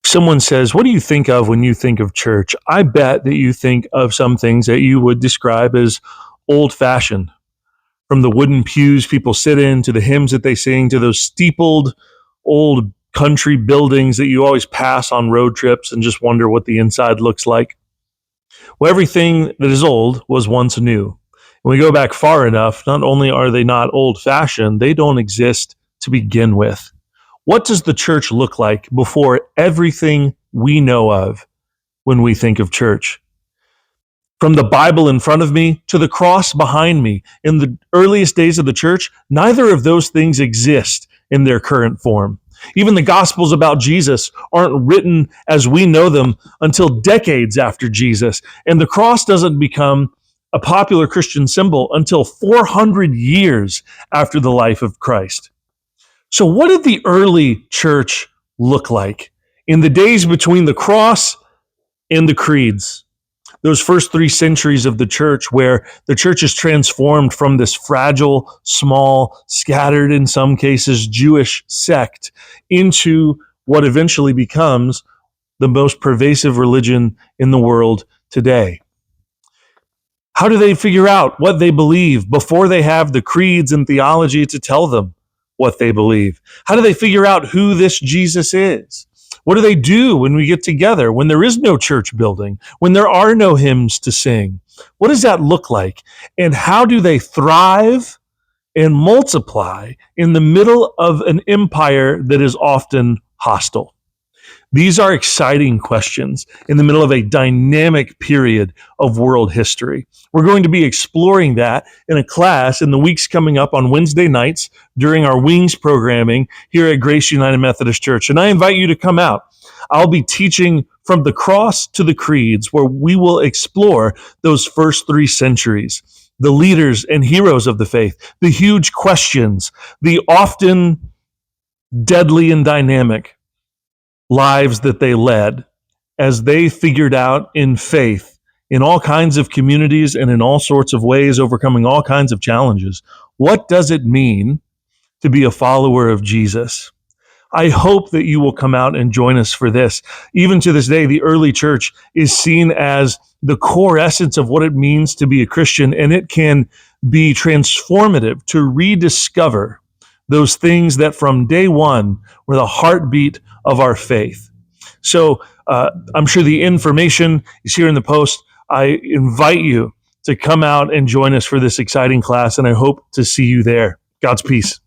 someone says, what do you think of when you think of church? I bet that you think of some things that you would describe as old-fashioned. From the wooden pews people sit in, to the hymns that they sing, to those steepled old country buildings that you always pass on road trips and just wonder what the inside looks like. Well, everything that is old was once new. When we go back far enough, not only are they not old-fashioned, they don't exist to begin with. What does the church look like before everything we know of when we think of church? From the Bible in front of me to the cross behind me, in the earliest days of the church, neither of those things exist in their current form. Even the Gospels about Jesus aren't written as we know them until decades after Jesus, and the cross doesn't become a popular Christian symbol until 400 years after the life of Christ. So what did the early church look like in the days between the cross and the creeds? Those first 3 centuries of the church, where the church is transformed from this fragile, small, scattered, in some cases, Jewish sect into what eventually becomes the most pervasive religion in the world today. How do they figure out what they believe before they have the creeds and theology to tell them what they believe? How do they figure out who this Jesus is? What do they do when we get together, when there is no church building, when there are no hymns to sing? What does that look like? And how do they thrive and multiply in the middle of an empire that is often hostile? These are exciting questions in the middle of a dynamic period of world history. We're going to be exploring that in a class in the weeks coming up on Wednesday nights during our Wings programming here at Grace United Methodist Church. And I invite you to come out. I'll be teaching from the cross to the creeds, where we will explore those first 3 centuries, the leaders and heroes of the faith, the huge questions, the often deadly and dynamic lives that they led as they figured out in faith, in all kinds of communities and in all sorts of ways, overcoming all kinds of challenges. What does it mean to be a follower of Jesus? I hope that you will come out and join us for this. Even to this day, the early church is seen as the core essence of what it means to be a Christian, and it can be transformative to rediscover those things that from day one were the heartbeat of our faith. So I'm sure the information is here in the post. I invite you to come out and join us for this exciting class, and I hope to see you there. God's peace.